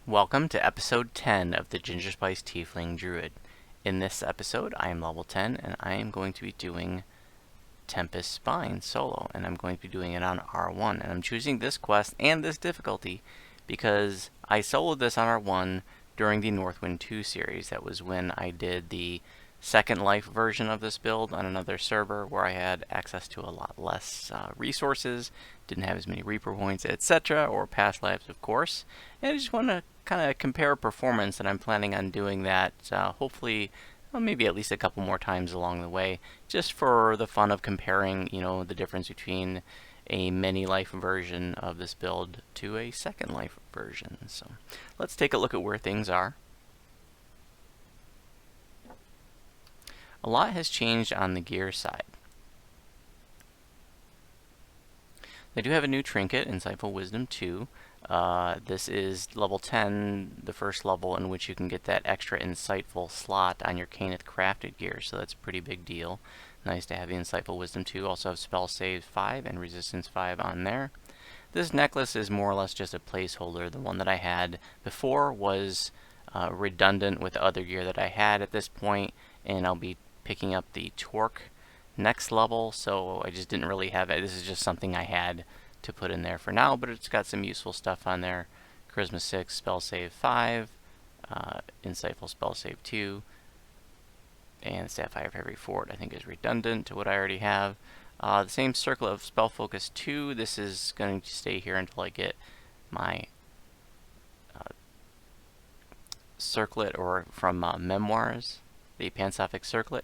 Welcome to episode 10 of the Gingerspyce Tiefling Druid. In this episode, I am level 10 and I am going to be doing Tempest Spine solo, and I'm going to be doing it on R1. And I'm choosing this quest and this difficulty because I soloed this on R1 during the Northwind 2 series. That was when I did the Second Life version of this build on another server where I had access to a lot less resources, didn't have as many Reaper points, etc., or past lives, of course. And I just want to kind of compare performance, and I'm planning on doing that hopefully maybe at least a couple more times along the way, just for the fun of comparing, the difference between a mini life version of this build to a Second Life version. So let's take a look at where things are. A lot has changed on the gear side. They do have a new trinket, Insightful Wisdom 2. This is level 10, the first level in which you can get that extra Insightful slot on your Caneth Crafted gear, so that's a pretty big deal. Nice to have the Insightful Wisdom 2. Also have Spell Save 5 and Resistance 5 on there. This necklace is more or less just a placeholder. The one that I had before was redundant with the other gear that I had at this point, and I'll be picking up the Torque next level, so I just didn't really have it. This is just something I had to put in there for now, but it's got some useful stuff on there. Charisma 6, Spell Save 5, Insightful Spell Save 2, and Sapphire of Heavy Fort I think is redundant to what I already have. The same Circlet of Spell Focus 2, this is going to stay here until I get my Circlet, or from Memoirs, the Pansophic Circlet.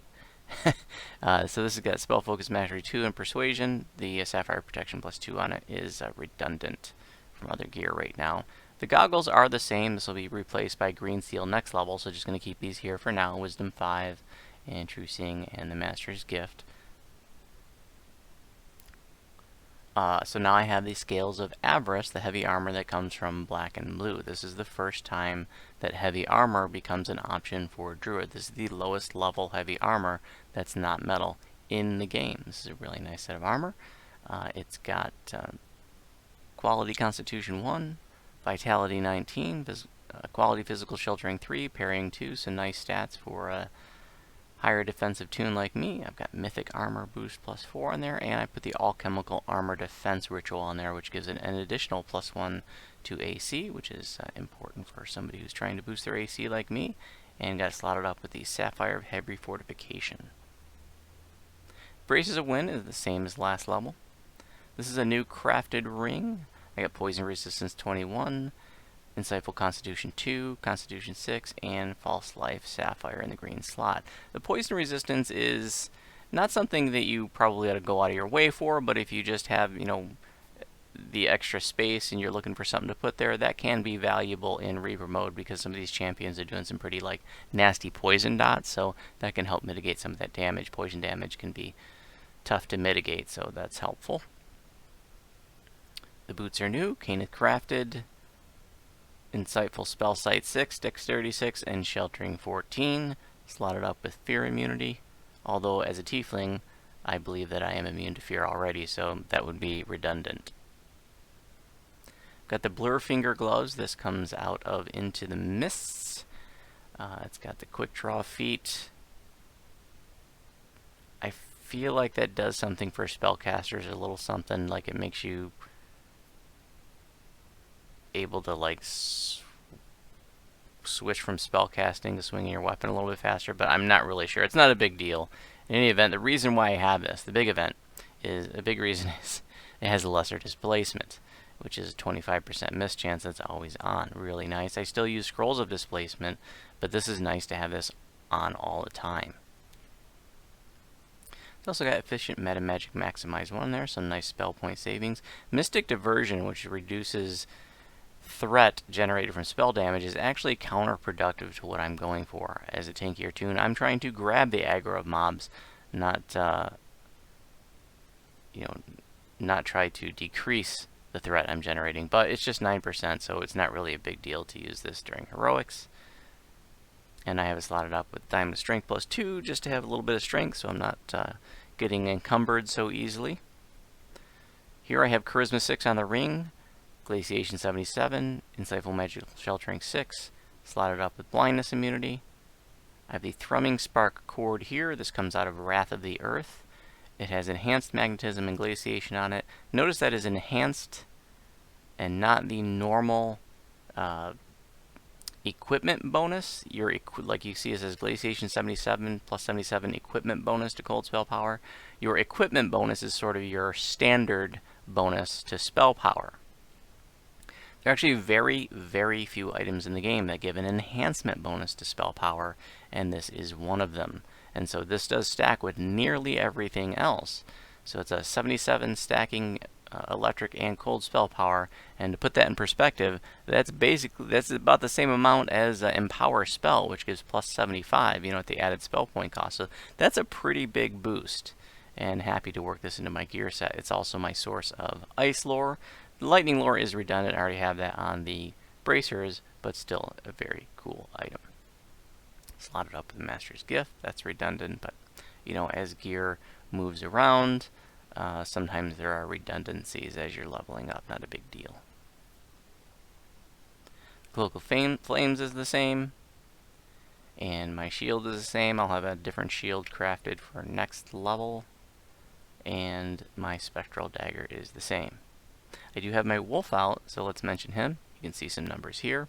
So this has got Spell Focus Mastery 2 and Persuasion. The Sapphire Protection plus 2 on it is redundant from other gear right now. The goggles are the same. This will be replaced by Green Seal next level, so just going to keep these here for now. Wisdom 5 and True Seeing and the Master's Gift. So now I have the Scales of Avarice, the heavy armor that comes from Black and Blue. This is the first time that heavy armor becomes an option for Druid. This is the lowest level heavy armor that's not metal in the game. This is a really nice set of armor. It's got Quality Constitution 1, Vitality 19, Quality Physical Sheltering 3, Parrying 2, so nice stats for a higher defensive tune like me. I've got Mythic Armor Boost plus 4 on there, and I put the Alchemical Armor Defense Ritual on there, which gives it an additional plus 1 to AC, which is important for somebody who's trying to boost their AC like me, and got slotted up with the Sapphire of Heavy Fortification. Braces of Wind is the same as last level. This is a new crafted ring. I got Poison Resistance 21, Insightful Constitution 2, Constitution 6, and False Life Sapphire in the green slot. The poison resistance is not something that you probably ought to go out of your way for, but if you just have, the extra space and you're looking for something to put there, that can be valuable in Reaper mode, because some of these champions are doing some pretty nasty poison dots, so that can help mitigate some of that damage. Poison damage can be tough to mitigate, so that's helpful. The boots are new, Caneth Crafted, Insightful Spell Sight 6, Dexterity 6, and Sheltering 14, slotted up with Fear Immunity, although as a Tiefling, I believe that I am immune to Fear already, so that would be redundant. Got the Blur Finger Gloves. This comes out of Into the Mists. It's got the Quick Draw feat. I feel like that does something for spellcasters, a little something, like it makes you able to switch from spellcasting to swinging your weapon a little bit faster, but I'm not really sure. It's not a big deal. In any event, the reason why I have this, the big reason is it has a lesser displacement, which is a 25% miss chance that's always on. Really nice. I still use Scrolls of Displacement, but this is nice to have this on all the time. It's also got Efficient Meta Magic Maximize 1 there, some nice spell point savings. Mystic Diversion, which reduces threat generated from spell damage, is actually counterproductive to what I'm going for as a tankier tune. I'm trying to grab the aggro of mobs, not not try to decrease the threat I'm generating, but it's just 9%, so it's not really a big deal to use this during heroics. And I have it slotted up with Diamond Strength plus 2 just to have a little bit of strength, so I'm not getting encumbered so easily. Here I have Charisma 6 on the ring, Glaciation 77, Insightful Magical Sheltering 6, slotted up with Blindness immunity. I have the Thrumming Spark Cord here. This comes out of Wrath of the Earth. It has Enhanced Magnetism and Glaciation on it. Notice that is enhanced and not the normal equipment bonus. Like you see, it says Glaciation 77 plus 77 equipment bonus to cold spell power. Your equipment bonus is sort of your standard bonus to spell power. There are actually very, very few items in the game that give an enhancement bonus to spell power, and this is one of them. And so this does stack with nearly everything else. So it's a 77 stacking electric and cold spell power, and to put that in perspective, that's about the same amount as Empower Spell, which gives plus 75, at the added spell point cost. So that's a pretty big boost, and happy to work this into my gear set. It's also my source of ice lore. The lightning lore is redundant. I already have that on the bracers, but still a very cool item. Slotted up with Master's Gift. That's redundant, but as gear moves around, sometimes there are redundancies as you're leveling up. Not a big deal. Cloak of Flames is the same, and my shield is the same. I'll have a different shield crafted for next level, and my Spectral Dagger is the same. I do have my wolf out, so let's mention him. You can see some numbers here.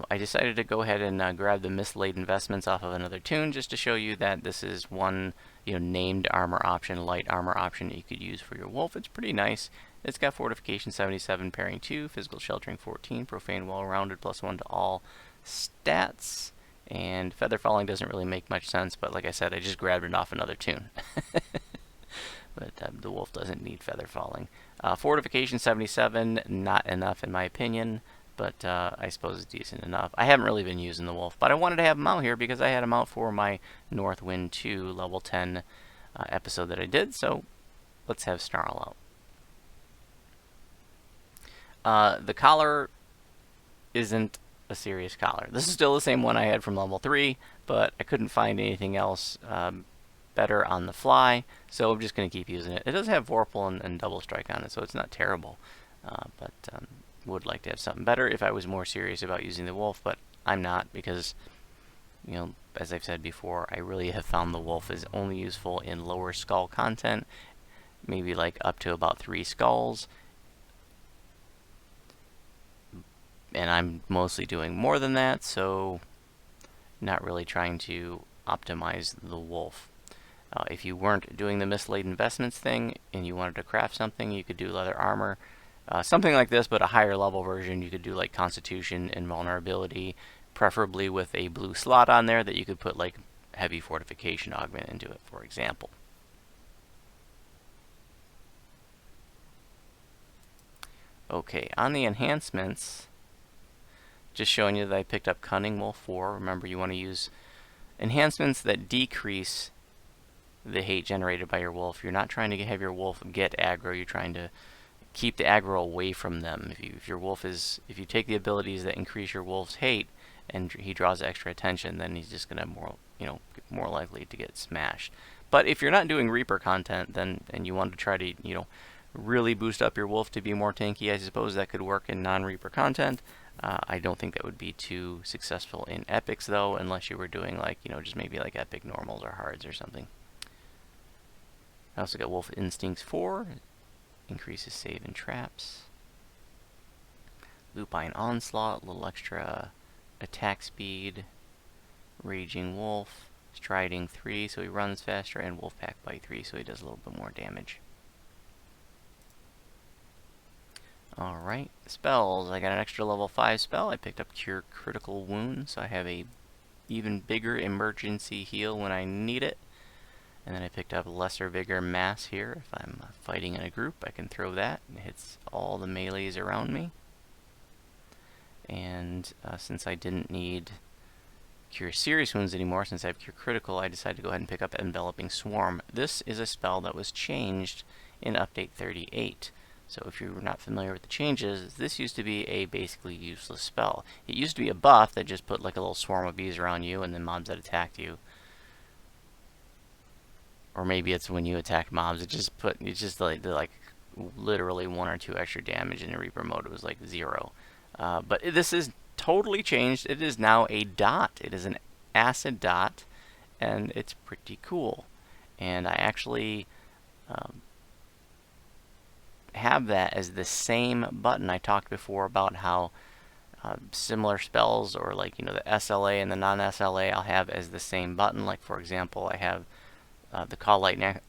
I decided to go ahead and grab the Mislaid Investments off of another tune just to show you that this is one named armor option, light armor option that you could use for your wolf. It's pretty nice. It's got Fortification 77, Parrying 2, Physical Sheltering 14, Profane Well-Rounded, +1 to all stats. And Feather Falling doesn't really make much sense, but like I said, I just grabbed it off another tune. But the wolf doesn't need Feather Falling. Fortification 77, not enough in my opinion, but I suppose it's decent enough. I haven't really been using the wolf, but I wanted to have him out here because I had him out for my North Wind 2 level 10 episode that I did, so let's have Snarl out. The collar isn't a serious collar. This is still the same one I had from level 3, but I couldn't find anything else better on the fly, so I'm just going to keep using it. It does have Vorpal and Double Strike on it, so it's not terrible, but would like to have something better if I was more serious about using the wolf, but I'm not, because as I've said before, I really have found the wolf is only useful in lower skull content, maybe like up to about 3 skulls. And I'm mostly doing more than that, so not really trying to optimize the wolf. If you weren't doing the Mislaid Investments thing and you wanted to craft something, you could do leather armor. Something like this, but a higher level version. You could do like Constitution and Vulnerability, preferably with a blue slot on there that you could put like heavy fortification augment into it, for example. Okay, on the enhancements, just showing you that I picked up Cunning Wolf 4. Remember, you want to use enhancements that decrease the hate generated by your wolf. You're not trying to have your wolf get aggro. You're trying to keep the aggro away from them. If you take the abilities that increase your wolf's hate and he draws extra attention, then he's just gonna more likely to get smashed. But if you're not doing Reaper content, and you want to try to really boost up your wolf to be more tanky, I suppose that could work in non-Reaper content. I don't think that would be too successful in epics though, unless you were doing like just maybe like epic normals or hards or something. I also got Wolf Instincts 4. Increases save and traps. Lupine Onslaught, a little extra attack speed. Raging Wolf, Striding 3, so he runs faster, and Wolfpack Bite 3, so he does a little bit more damage. Alright, spells. I got an extra level 5 spell. I picked up Cure Critical Wounds, so I have a even bigger emergency heal when I need it. And then I picked up Lesser Vigor Mass here. If I'm fighting in a group, I can throw that. It hits all the melees around me. And since I didn't need Cure Serious Wounds anymore, since I have Cure Critical, I decided to go ahead and pick up Enveloping Swarm. This is a spell that was changed in Update 38. So if you're not familiar with the changes, this used to be a basically useless spell. It used to be a buff that just put like a little swarm of bees around you and then mobs that attacked you or maybe it's when you attack mobs. It's just like literally 1 or 2 extra damage. In the Reaper mode, it was like 0. But this is totally changed. It is now a dot. It is an acid dot, and it's pretty cool. And I actually have that as the same button. I talked before about how similar spells, or like, you know, the SLA and the non-SLA, I'll have as the same button. Like, for example, I have the Call Lightning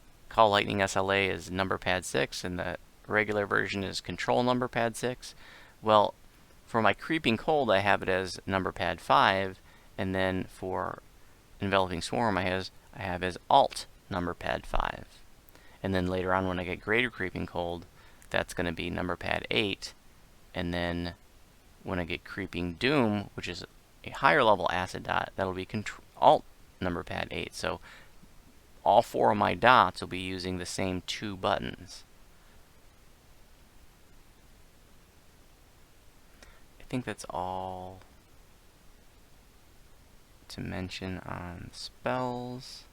SLA is number pad 6, and the regular version is control number pad 6. Well, for my Creeping Cold, I have it as number pad 5, and then for Enveloping Swarm, I have as alt number pad 5. And then later on, when I get Greater Creeping Cold, that's going to be number pad 8, and then when I get Creeping Doom, which is a higher level acid dot, that'll be alt number pad 8. So all 4 of my dots will be using the same 2 buttons. I think that's all to mention on spells.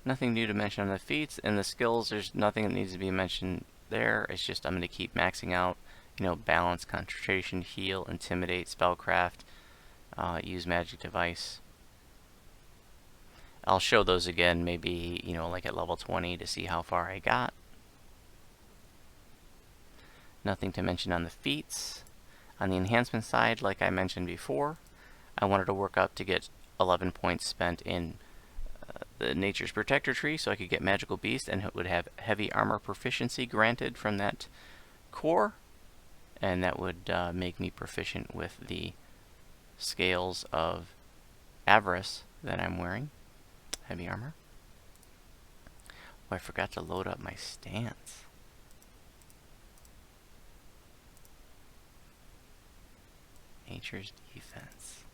Nothing new to mention on the feats, and the skills, there's nothing that needs to be mentioned there. It's just I'm going to keep maxing out, you know, balance, concentration, heal, intimidate, spellcraft, use magic device. I'll show those again, maybe, you know, like at level 20 to see how far I got. Nothing to mention on the feats. On the enhancement side, like I mentioned before, I wanted to work up to get 11 points spent in the Nature's Protector tree, so I could get Magical Beast, and it would have heavy armor proficiency granted from that core, and that would make me proficient with the scales of Avarice that I'm wearing. Heavy armor. Oh, I forgot to load up my stance. Nature's Defense.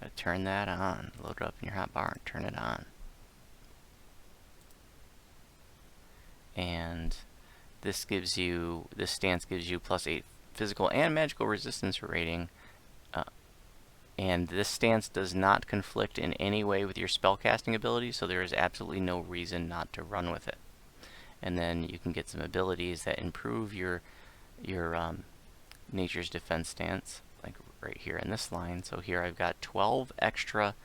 Gotta turn that on. Load it up in your hotbar and turn it on. And this stance gives you +8 physical and magical resistance rating. And this stance does not conflict in any way with your spellcasting ability, so there is absolutely no reason not to run with it. And then you can get some abilities that improve your Nature's Defense stance, like right here in this line. So here I've got 12 extra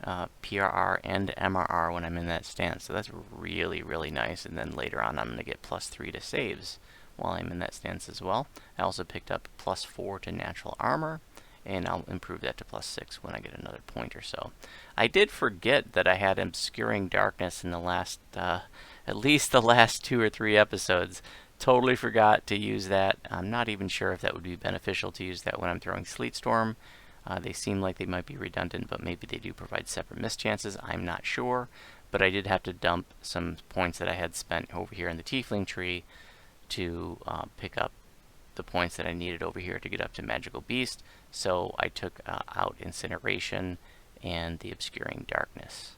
PRR and MRR when I'm in that stance, so that's really, really nice. And then later on, I'm going to get +3 to saves while I'm in that stance as well. I also picked up +4 to natural armor, and I'll improve that to +6 when I get another point or so. I did forget that I had Obscuring Darkness in the last, at least the last 2 or 3 episodes. Totally forgot to use that. I'm not even sure if that would be beneficial to use that when I'm throwing Sleet Storm. They seem like they might be redundant, but maybe they do provide separate miss chances. I'm not sure, but I did have to dump some points that I had spent over here in the Tiefling tree to pick up the points that I needed over here to get up to Magical Beast. So I took out Incineration and the Obscuring Darkness.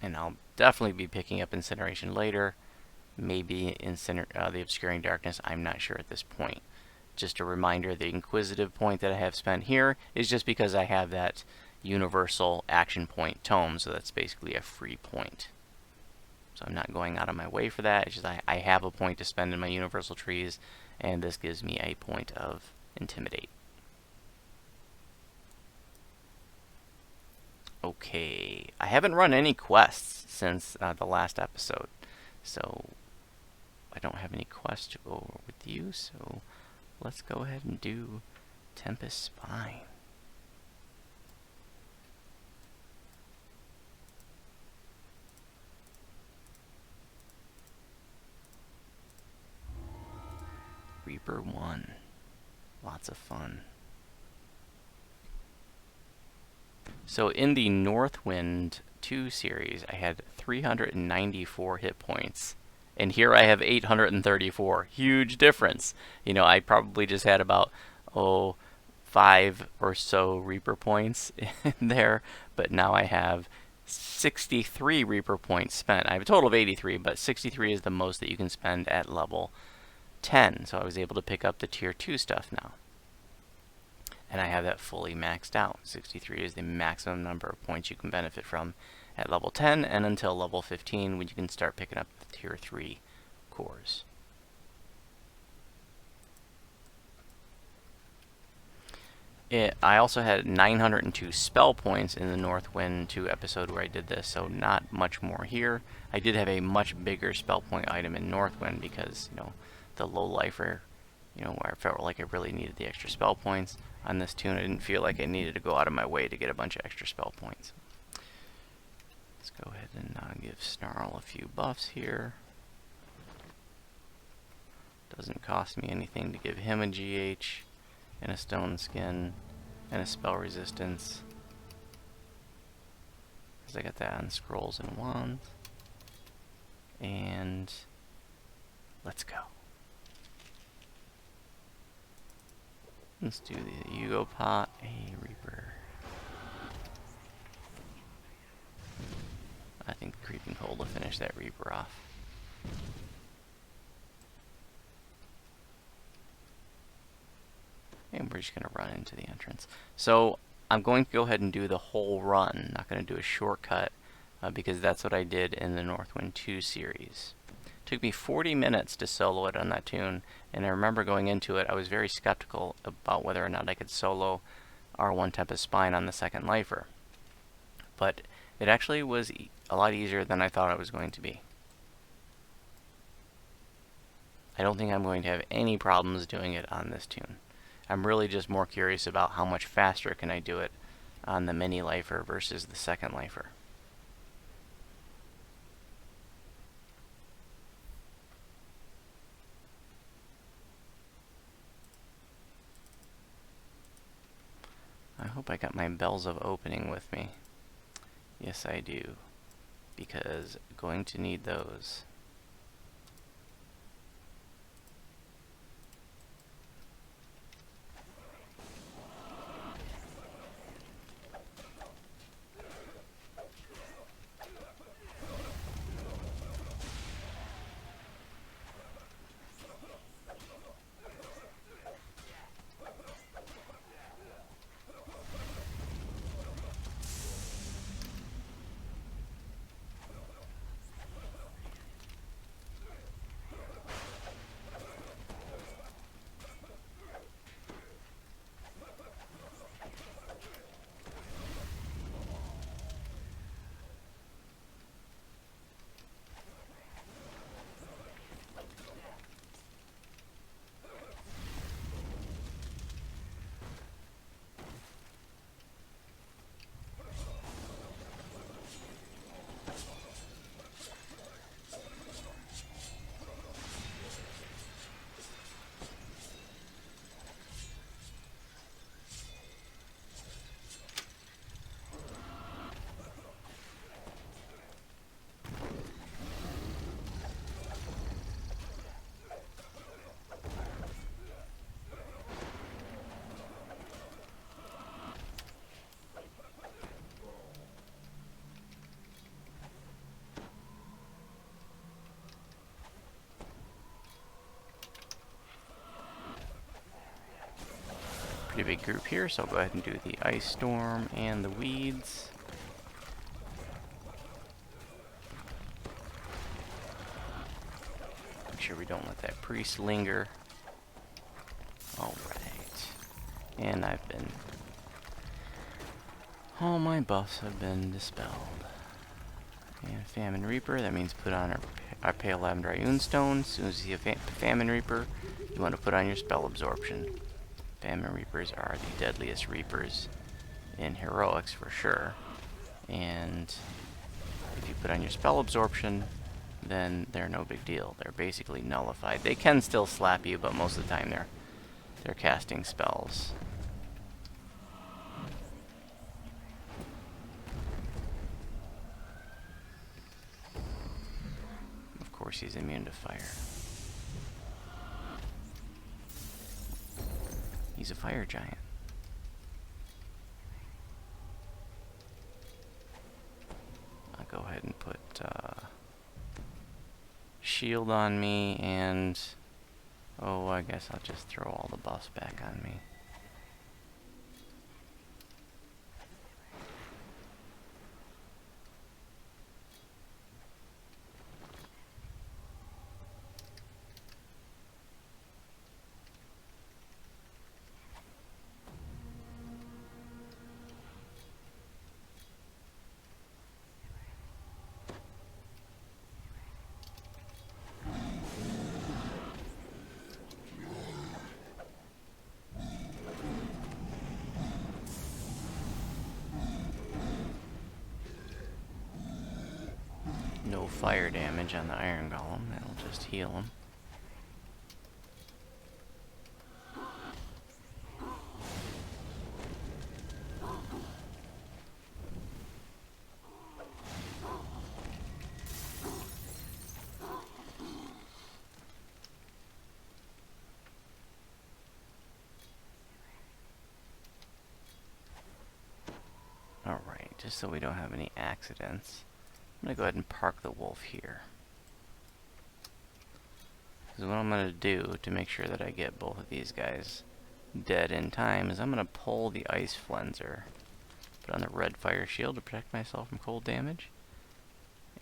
And I'll definitely be picking up Incineration later. Maybe the Obscuring Darkness, I'm not sure at this point. Just a reminder, the Inquisitive point that I have spent here is just because I have that universal action point tome, so that's basically a free point. So I'm not going out of my way for that. It's just I have a point to spend in my universal trees, and this gives me a point of Intimidate. Okay, I haven't run any quests since the last episode, so I don't have any quests to go over with you, so let's go ahead and do Tempest Spine. Reaper 1. Lots of fun. So in the Northwind 2 series, I had 394 hit points. And here I have 834. Huge difference. You know, I probably just had about, 5 or so Reaper points in there. But now I have 63 Reaper points spent. I have a total of 83, but 63 is the most that you can spend at level 10. So I was able to pick up the tier 2 stuff now. and I have that fully maxed out. 63 is the maximum number of points you can benefit from at level 10 and until level 15 when you can start picking up the tier 3 cores. I also had 902 spell points in the Northwind 2 episode where I did this, so not much more here. I did have a much bigger spell point item in Northwind because, the low lifer, where I felt like I really needed the extra spell points. On this tune, I didn't feel like I needed to go out of my way to get a bunch of extra spell points. Let's go ahead and give Snarl a few buffs here. Doesn't cost me anything to give him a GH and a stone skin and a spell resistance, because I got that on scrolls and wands. And let's go. Let's do the Yugo pot, a Reaper. I think Creeping Cold will finish that Reaper off. And we're just going to run into the entrance. So I'm going to go ahead and do the whole run. Not going to do a shortcut because that's what I did in the Northwind 2 series. It took me 40 minutes to solo it on that tune, and I remember going into it, I was very skeptical about whether or not I could solo R1 Tempest Spine on the second lifer. But it actually was a lot easier than I thought it was going to be. I don't think I'm going to have any problems doing it on this tune. I'm really just more curious about how much faster can I do it on the mini lifer versus the second lifer. I hope I got my bells of opening with me. Yes, I do, because I'm going to need those. Pretty big group here, so I'll go ahead and do the Ice Storm and the Weeds. Make sure we don't let that priest linger. Alright. And all my buffs have been dispelled. And Famine Reaper, that means put on our Pale Lavender Ioun Stone. As soon as you see a Famine Reaper, you want to put on your Spell Absorption. Famine Reapers are the deadliest Reapers in Heroics for sure. And if you put on your Spell Absorption, then they're no big deal. They're basically nullified. They can still slap you, but most of the time they're casting spells. Of course, he's immune to fire. He's a fire giant. I'll go ahead and put shield on me, and I guess I'll just throw all the buffs back on me. fire damage on the iron golem. That'll just heal him. Alright, just so we don't have any accidents, I'm going to go ahead and park the wolf here. Because what I'm going to do to make sure that I get both of these guys dead in time is I'm going to pull the ice flenser, put on the red fire shield to protect myself from cold damage.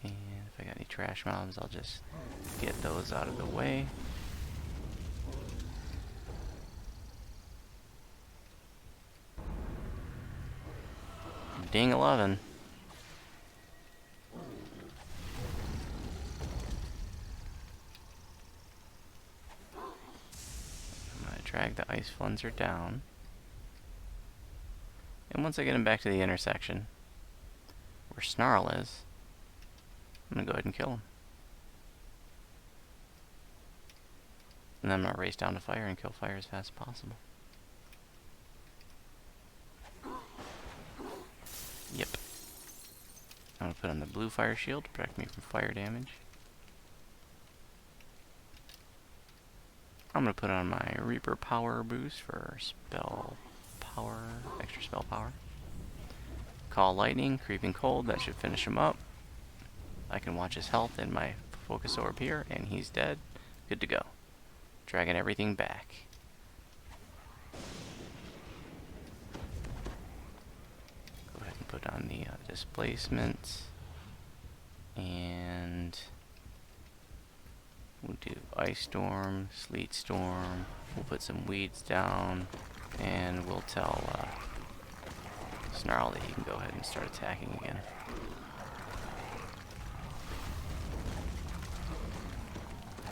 And if I got any trash mobs, I'll just get those out of the way. Ding 11. I'm going to drag the ice flenser down. And once I get him back to the intersection where Snarl is, I'm going to go ahead and kill him. And then I'm going to race down to fire and kill fire as fast as possible. Yep. I'm going to put on the blue fire shield to protect me from fire damage. I'm going to put on my Reaper power boost for spell power, extra spell power. Call lightning, creeping cold, that should finish him up. I can watch his health in my focus orb here, and he's dead. Good to go. Dragging everything back. Go ahead and put on the displacements. And we'll do Ice Storm, Sleet Storm. We'll put some weeds down, and we'll tell Snarl that he can go ahead and start attacking again.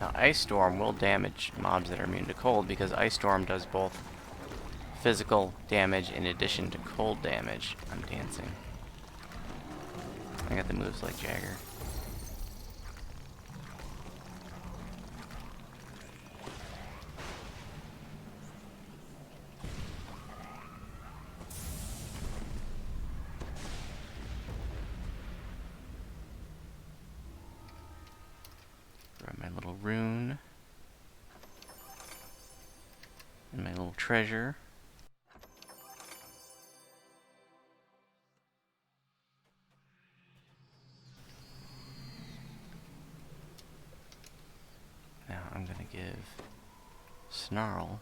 Now, Ice Storm will damage mobs that are immune to cold because Ice Storm does both physical damage in addition to cold damage. I'm dancing. I got the moves like Jagger. Grab my little rune. And my little treasure. Now I'm going to give Snarl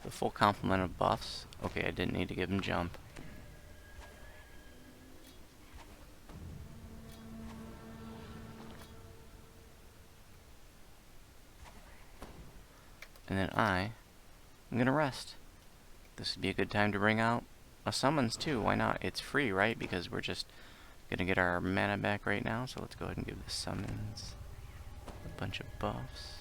the full complement of buffs. Okay, I didn't need to give him jump. And then I'm going to rest. This would be a good time to bring out a summons too. Why not? It's free, right? Because we're just going to get our mana back right now. So let's go ahead and give the summons a bunch of buffs.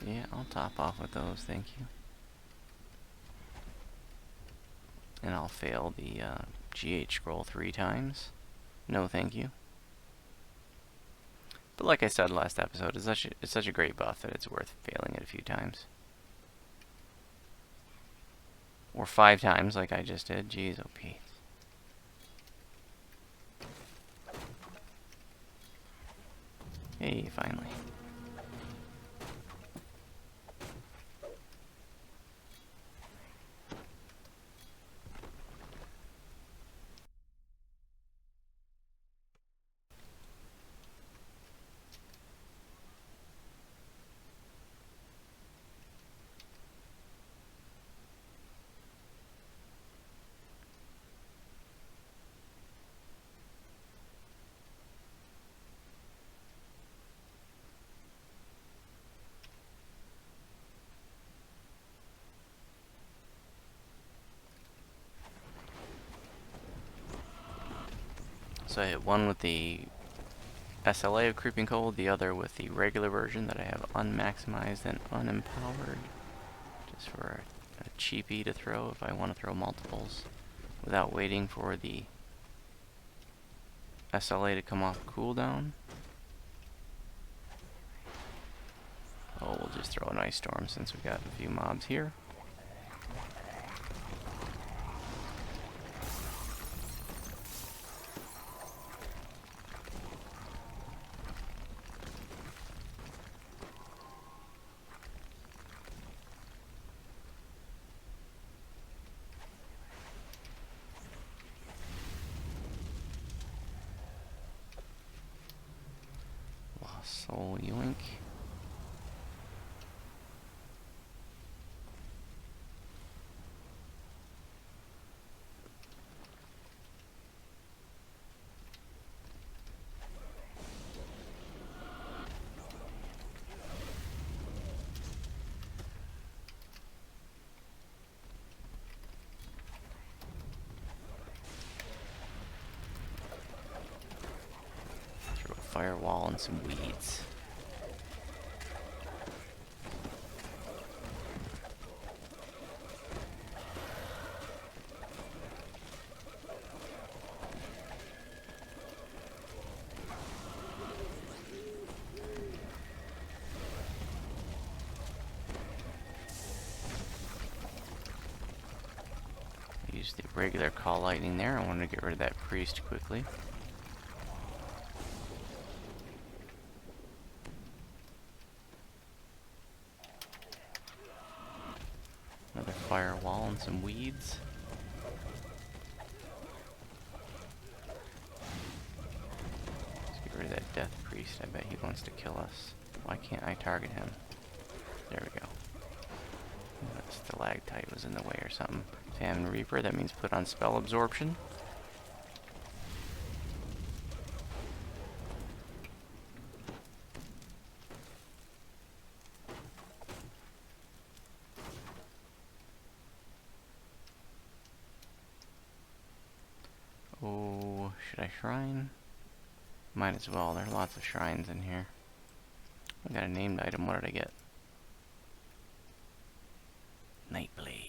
Yeah, I'll top off with those, thank you. And I'll fail the GH scroll 3 times. No, thank you. But like I said last episode, it's such a great buff that it's worth failing it a few times. Or 5 times, like I just did. Jeez, oh Pete. Hey, finally. So I hit one with the SLA of Creeping Cold, the other with the regular version that I have unmaximized and unempowered, just for a cheapie to throw if I want to throw multiples without waiting for the SLA to come off cooldown. Oh, we'll just throw an Ice Storm since we've got a few mobs here. Lost Soul Yoink. Throw a firewall and some weeds. Use the regular Call Lightning there. I wanted to get rid of that priest quickly. Another firewall and some weeds. Let's get rid of that death priest. I bet he wants to kill us. Why can't I target him? There we go. That stalactite was in the way or something. Famine Reaper, that means put on spell absorption. Oh, should I shrine? Might as well, there are lots of shrines in here. I got a named item, what did I get? Nightblade.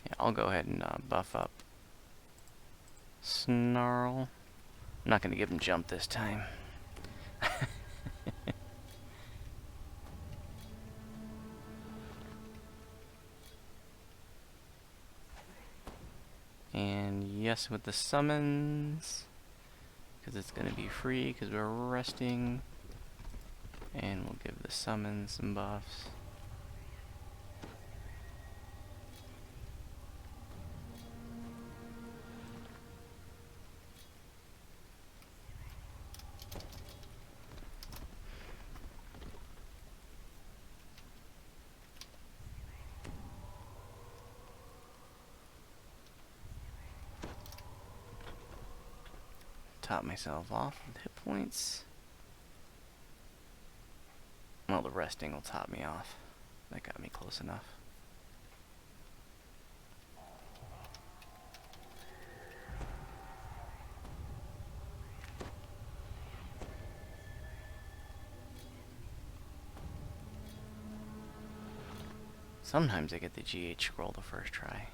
Yeah, I'll go ahead and buff up Snarl. I'm not going to give him jump this time. And yes, with the summons, because it's going to be free because we're resting. And we'll give the summons some buffs. Top myself off with hit points. Well, the resting will top me off. That got me close enough. Sometimes I get the GH scroll the first try.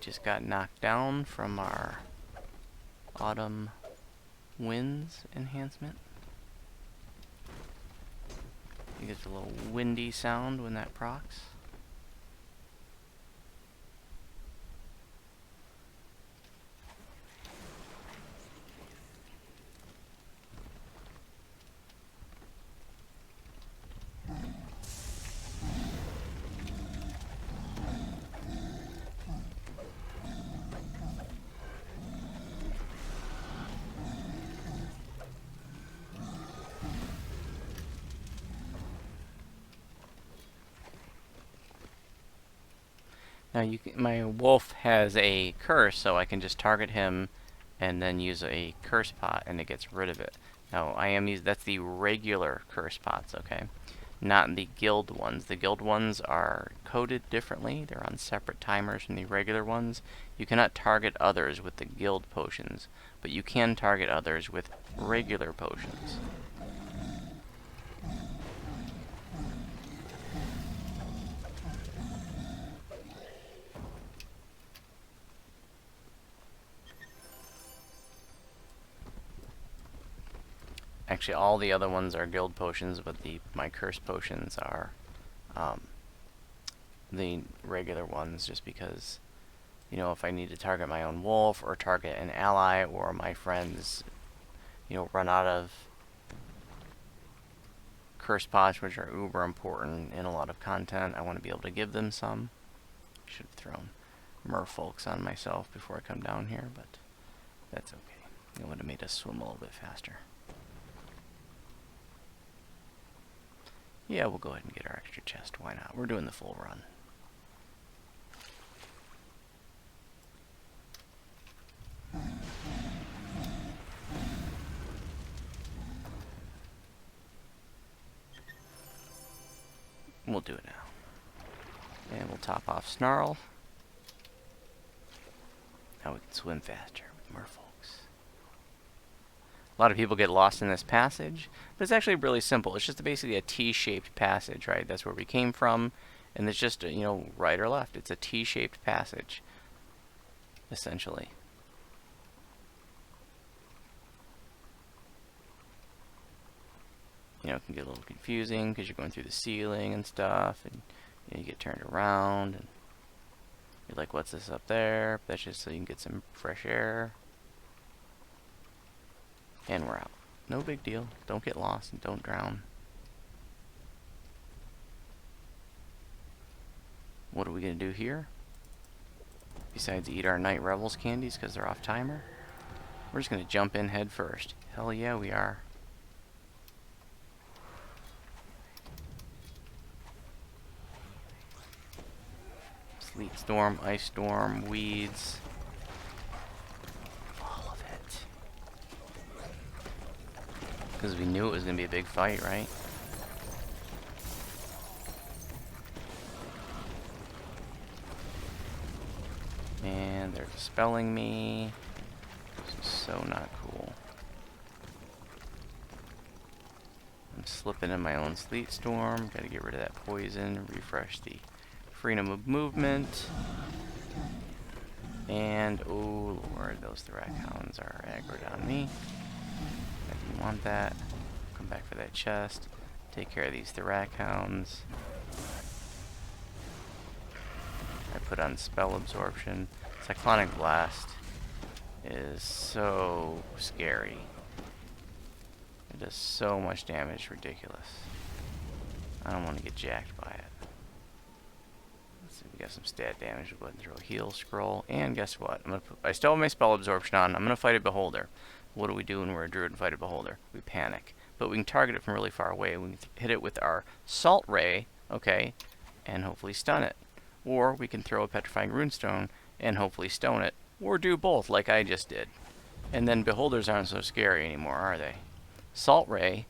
Just got knocked down from our Autumn Winds enhancement. You get a little windy sound when that procs. Now my wolf has a curse, so I can just target him and then use a curse pot and it gets rid of it. Now that's the regular curse pots, okay? Not the guild ones. The guild ones are coded differently. They're on separate timers from the regular ones. You cannot target others with the guild potions, but you can target others with regular potions. Actually, all the other ones are guild potions, but my curse potions are the regular ones, just because, you know, if I need to target my own wolf or target an ally or my friends, you know, run out of curse pots, which are uber important in a lot of content, I want to be able to give them some. Should have thrown merfolks on myself before I come down here, but that's okay. It would have made us swim a little bit faster. Yeah, we'll go ahead and get our extra chest. Why not? We're doing the full run. We'll do it now. And we'll top off Snarl. Now we can swim faster with merfolks. A lot of people get lost in this passage, but it's actually really simple. It's just basically a T-shaped passage, right? That's where we came from, and it's just, you know, right or left. It's a T-shaped passage, essentially. You know, it can get a little confusing because you're going through the ceiling and stuff, and you know, you get turned around, and you're like, what's this up there? That's just so you can get some fresh air. And we're out. No big deal. Don't get lost and don't drown. What are we going to do here? Besides eat our Night Revels candies because they're off timer? We're just going to jump in head first. Hell yeah, we are. Sleet storm, ice storm, weeds. All of it. Because we knew it was going to be a big fight, right? And they're dispelling me. This is so not cool. I'm slipping in my own sleet storm. Gotta get rid of that poison. Refresh the freedom of movement. And, oh lord, those Thorac Hounds are aggroed on me. I didn't want that. Come back for that chest. Take care of these Thorac Hounds. I put on spell absorption. Cyclonic Blast is so scary. It does so much damage, ridiculous. I don't want to get jacked by it. Let's see, we got some stat damage. We'll go ahead and throw a heal scroll. And guess what? I still have my spell absorption on. I'm going to fight a beholder. What do we do when we're a druid and fight a beholder? We panic. But we can target it from really far away. We can hit it with our salt ray, okay, and hopefully stun it. Or we can throw a petrifying runestone and hopefully stone it. Or do both like I just did. And then beholders aren't so scary anymore, are they? Salt ray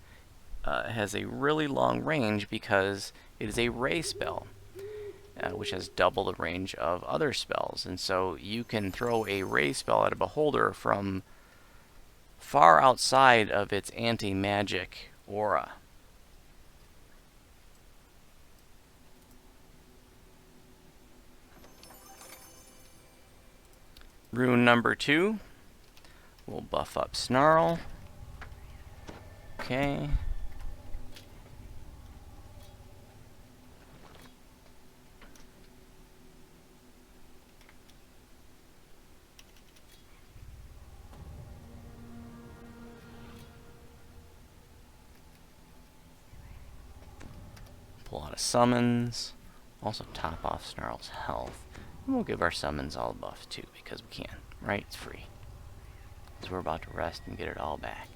has a really long range because it is a ray spell, which has double the range of other spells. And so you can throw a ray spell at a beholder from far outside of its anti-magic aura. Rune number 2. We'll buff up Snarl. Okay. Pull out of summons. Also top off Snarl's health. And we'll give our summons all buffs too, because we can, right? It's free. Because we're about to rest and get it all back.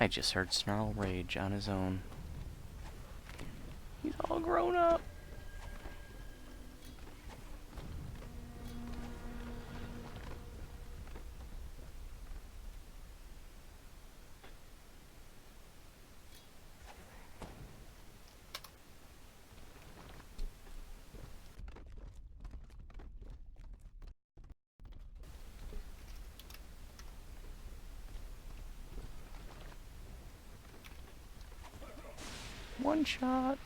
I just heard Snarl rage on his own. He's all grown up. One shot.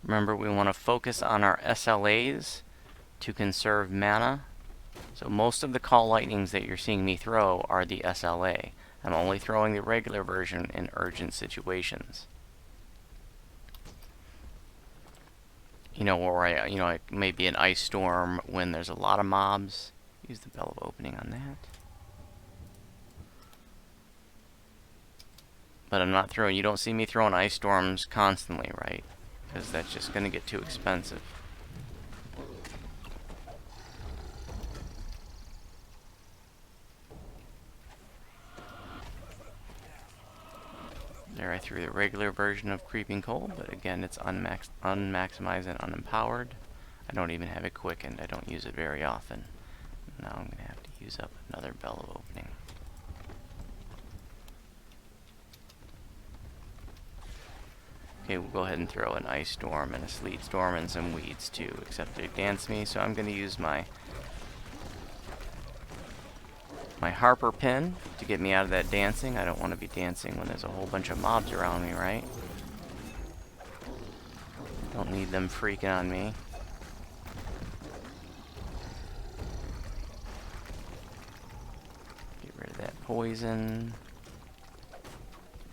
Remember, we want to focus on our SLAs to conserve mana. So most of the Call Lightnings that you're seeing me throw are the SLA. I'm only throwing the regular version in urgent situations. You know, or it may be an Ice Storm when there's a lot of mobs. Use the Bell of Opening on that. But I'm not throwing, you don't see me throwing Ice Storms constantly, right? Because that's just going to get too expensive. There I threw the regular version of Creeping Cold, but again it's unmaximized and unempowered. I don't even have it quickened, I don't use it very often. Now I'm going to have to use up another Bell of Opening. Okay, we'll go ahead and throw an Ice Storm and a Sleet Storm and some Weeds too, except they dance me, so I'm going to use my Harper Pin to get me out of that dancing. I don't want to be dancing when there's a whole bunch of mobs around me, right? Don't need them freaking on me. Get rid of that poison.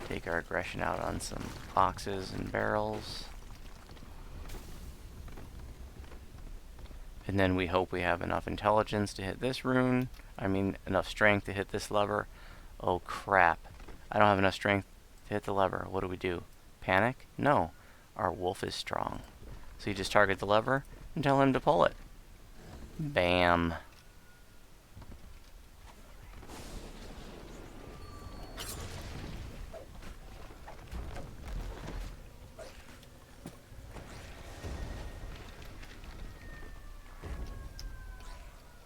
Take our aggression out on some boxes and barrels. And then we hope we have enough intelligence to hit this rune. I mean, enough strength to hit this lever. Oh crap. I don't have enough strength to hit the lever. What do we do? Panic? No. Our wolf is strong. So you just target the lever and tell him to pull it. Bam.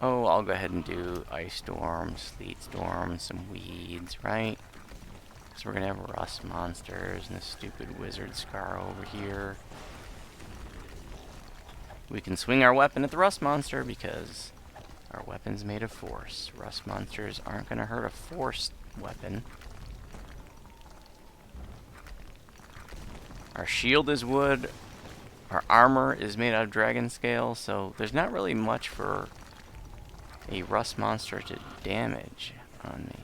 Oh, I'll go ahead and do Ice Storm, Sleet Storm, some Weeds, right? So we're going to have Rust Monsters and this stupid Wizard Scar over here. We can swing our weapon at the Rust Monster because our weapon's made of force. Rust Monsters aren't going to hurt a force weapon. Our shield is wood. Our armor is made out of dragon scale, so there's not really much for a Rust Monster to damage on me.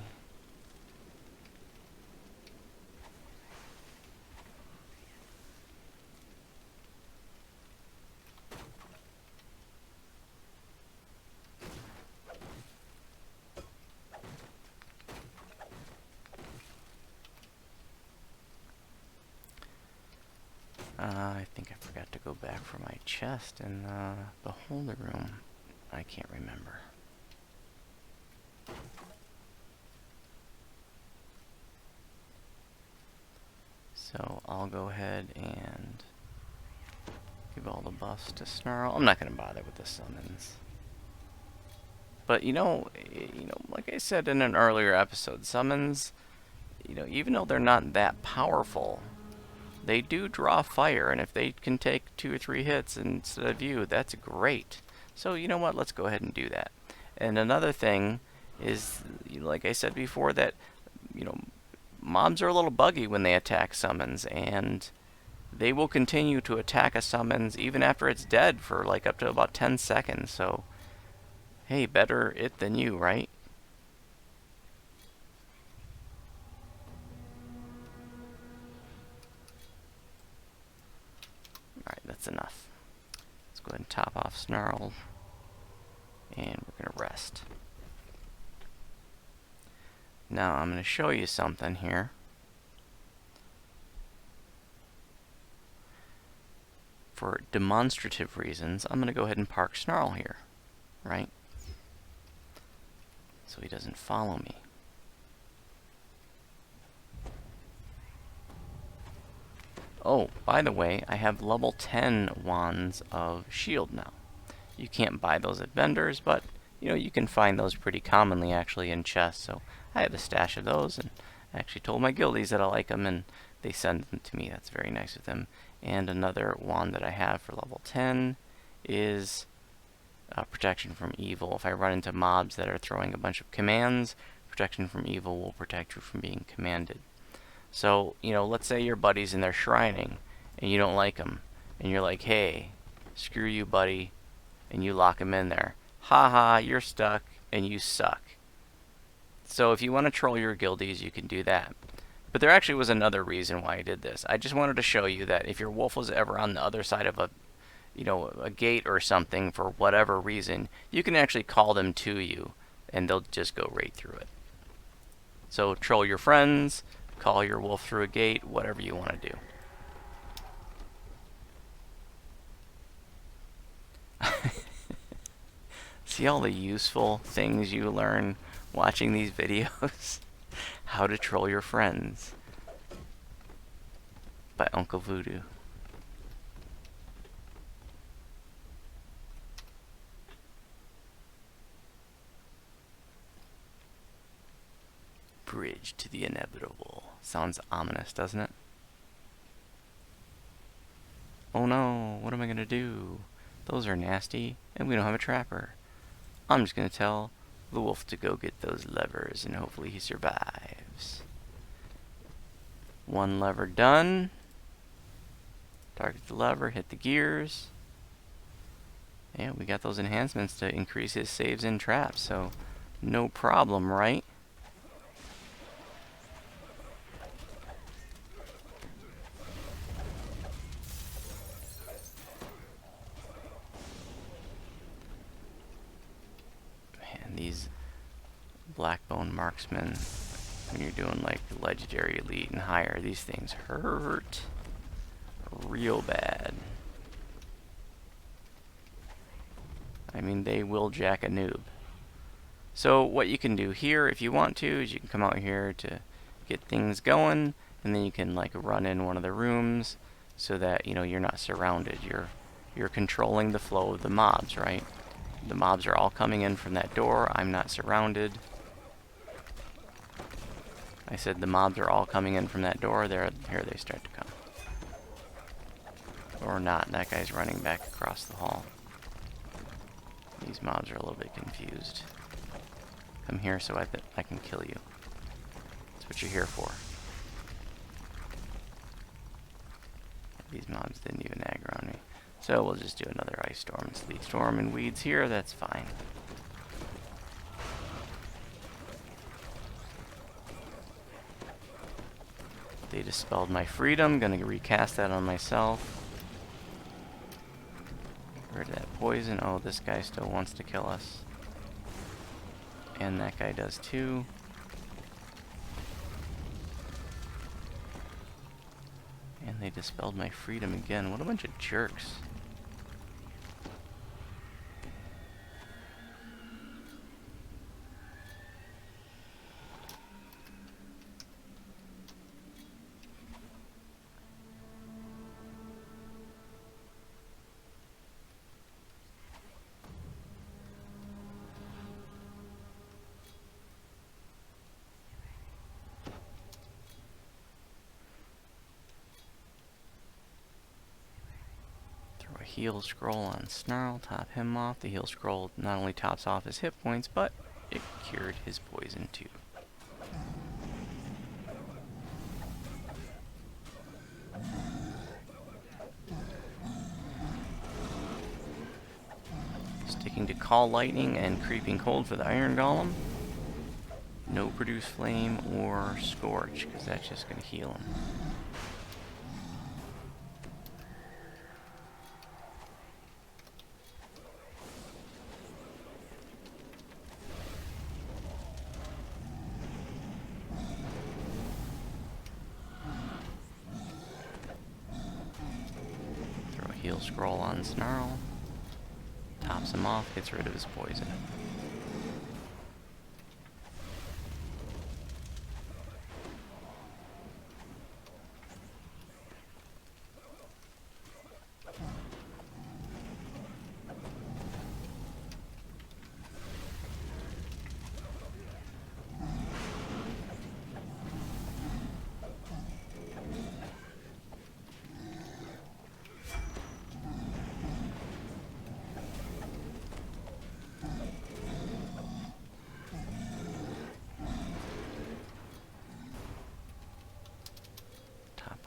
I think I forgot to go back for my chest in the beholder room. I can't remember. So I'll go ahead and give all the buffs to Snarl. I'm not going to bother with the summons. But like I said in an earlier episode, summons, even though they're not that powerful, they do draw fire, and if they can take 2 or 3 hits instead of you, that's great. So you know what, let's go ahead and do that. And another thing is, like I said before, that mobs are a little buggy when they attack summons, and they will continue to attack a summons even after it's dead for like up to about 10 seconds. So hey, better it than you, right? that's enough. Let's go ahead and top off Snarl, and we're going to rest. Now I'm going to show you something here. For demonstrative reasons, I'm going to go ahead and park Snarl here, right? So he doesn't follow me. Oh, by the way, I have level 10 wands of shield now. You can't buy those at vendors, but you know, you can find those pretty commonly actually in chests. So I have a stash of those, and I actually told my guildies that I like them, and they send them to me. That's very nice of them. And another wand that I have for level 10 is protection from evil. If I run into mobs that are throwing a bunch of commands, protection from evil will protect you from being commanded. So, you know, let's say your buddy's in there shrining, and you don't like him, and you're like, hey, screw you, buddy, and you lock him in there. Haha, you're stuck, and you suck. So if you want to troll your guildies, you can do that. But there actually was another reason why I did this. I just wanted to show you that if your wolf was ever on the other side of a gate or something for whatever reason, you can actually call them to you, and they'll just go right through it. So troll your friends, call your wolf through a gate, whatever you want to do. See all the useful things you learn watching these videos? How to troll your friends by Uncle Voodoo. Bridge to the inevitable. Sounds ominous, doesn't it? Oh no, what am I gonna do? Those are nasty, and we don't have a trapper. I'm just gonna tell the wolf to go get those levers, and hopefully he survives. One lever done. Target the lever, hit the gears. Yeah, we got those enhancements to increase his saves and traps, so no problem, right? Man, these Blackbone marksmen, when you're doing like legendary elite and higher, these things hurt real bad. I mean, they will jack a noob. So what you can do here, if you want to, is you can come out here to get things going, and then you can like run in one of the rooms so that, you know, you're not surrounded. You're controlling the flow of the mobs, right? The mobs are all coming in from that door. I'm not surrounded. I said the mobs are all coming in from that door. Here they start to come. Or not. That guy's running back across the hall. These mobs are a little bit confused. Come here so I can kill you. That's what you're here for. These mobs didn't even aggro on me. So we'll just do another ice storm, sleet storm, and weeds here. That's fine. They dispelled my freedom. Gonna recast that on myself. Rid of that poison. Oh, this guy still wants to kill us. And that guy does too. And they dispelled my freedom again. What a bunch of jerks. Heal scroll on Snarl, top him off. The heal scroll not only tops off his hit points, but it cured his poison too. Sticking to Call Lightning and Creeping Cold for the Iron Golem. No Produce Flame or Scorch, because that's just going to heal him. scroll on Snarl. Tops him off, gets rid of his poison.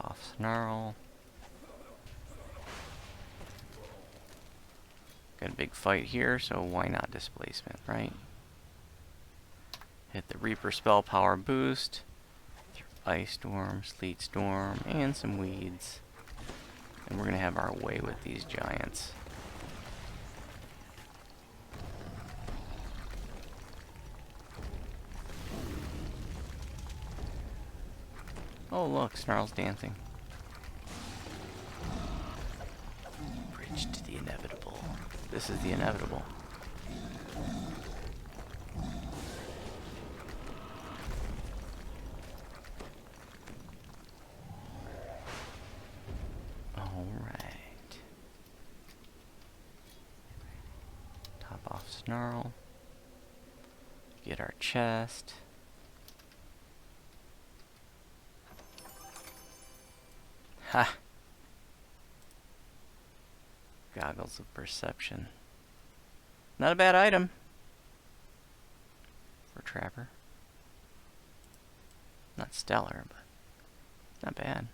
Off Snarl. Got a big fight here, so why not displacement, right? Hit the Reaper spell power boost. Ice Storm, Sleet Storm, and some weeds. And we're gonna have our way with these giants. Oh look, Snarl's dancing. Bridge to the inevitable. This is the inevitable. Alright. Top off Snarl. Get our chest. Ha! Goggles of Perception. Not a bad item for Trapper. Not stellar, but not bad.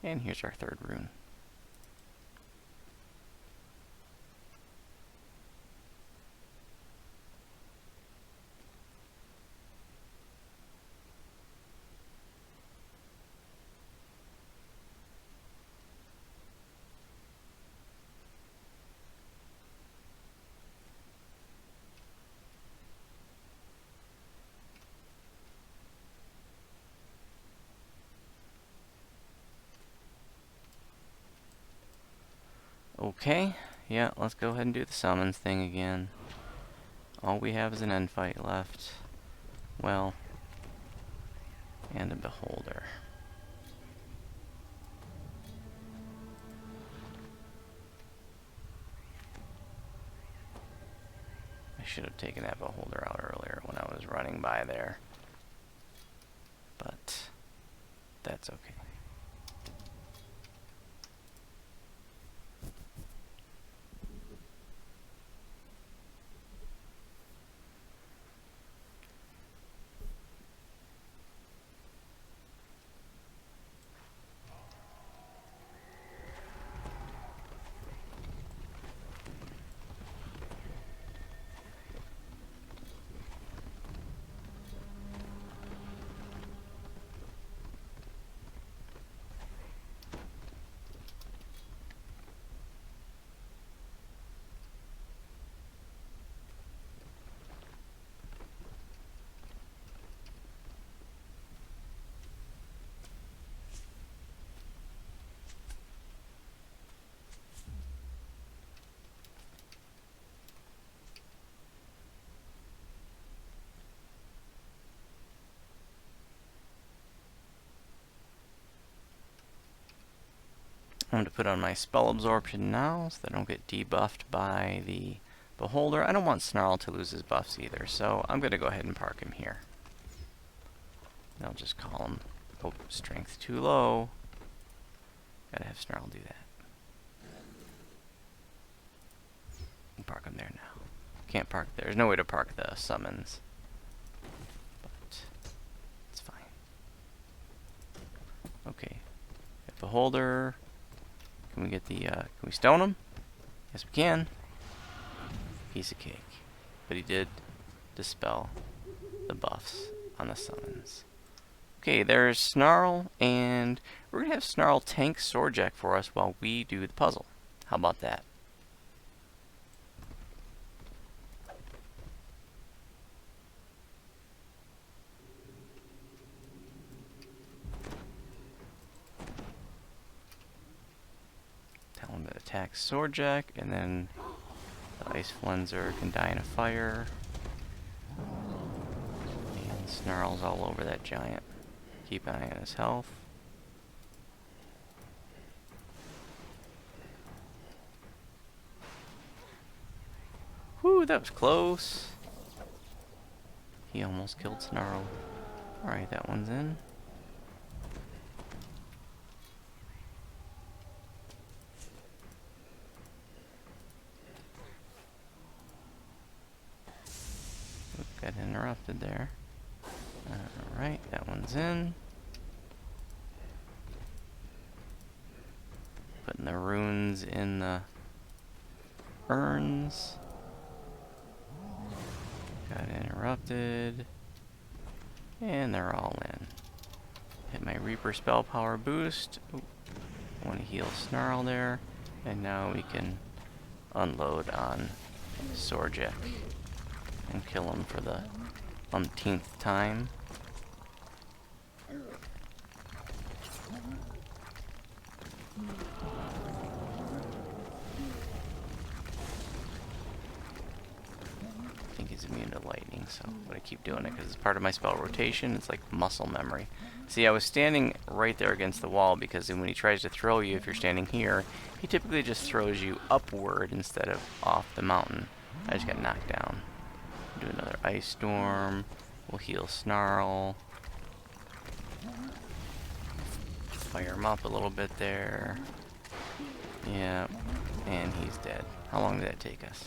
And here's our third rune. Okay, yeah, let's go ahead and do the summons thing again. All we have is an end fight left. Well, and a beholder. I should have taken that beholder out earlier when I was running by there. But that's okay. I'm going to put on my spell absorption now so that I don't get debuffed by the beholder. I don't want Snarl to lose his buffs either, so I'm going to go ahead and park him here. I'll just call him, oh, strength too low. Gotta have Snarl do that. We'll park him there now. Can't park there. There's no way to park the summons. But it's fine. Okay. Beholder. Can we get the, can we stone him? Yes, we can. Piece of cake. But he did dispel the buffs on the summons. Okay, there's Snarl, and we're going to have Snarl tank Swordjack for us while we do the puzzle. How about that? Axe Swordjack, and then the Ice Flenser can die in a fire. And Snarls all over that giant. Keep an eye on his health. Whew, that was close. He almost killed Snarl. Alright, that one's in. Got interrupted there. Alright, that one's in. Putting the runes in the urns. Got interrupted. And they're all in. Hit my Reaper spell power boost. Want to heal Snarl there. And now we can unload on Swordjack and kill him for the umpteenth time. I think he's immune to lightning, so I'm going to keep doing it because it's part of my spell rotation. It's like muscle memory. See, I was standing right there against the wall because when he tries to throw you, if you're standing here, he typically just throws you upward instead of off the mountain. I just got knocked down. Do another Ice Storm. We'll heal Snarl. Fire him up a little bit there. Yep. And he's dead. How long did that take us?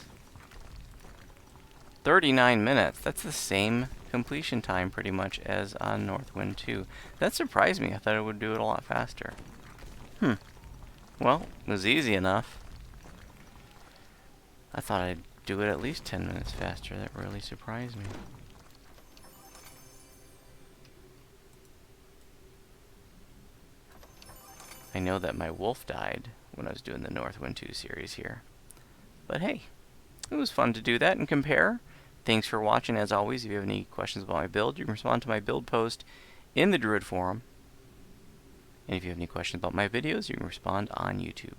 39 minutes. That's the same completion time pretty much as on Northwind 2. That surprised me. I thought it would do it a lot faster. Well, it was easy enough. I thought I'd do it at least 10 minutes faster. That really surprised me. I know that my wolf died when I was doing the Northwind 2 series here. But hey, it was fun to do that and compare. Thanks for watching. As always, if you have any questions about my build, you can respond to my build post in the Druid forum. And if you have any questions about my videos, you can respond on YouTube.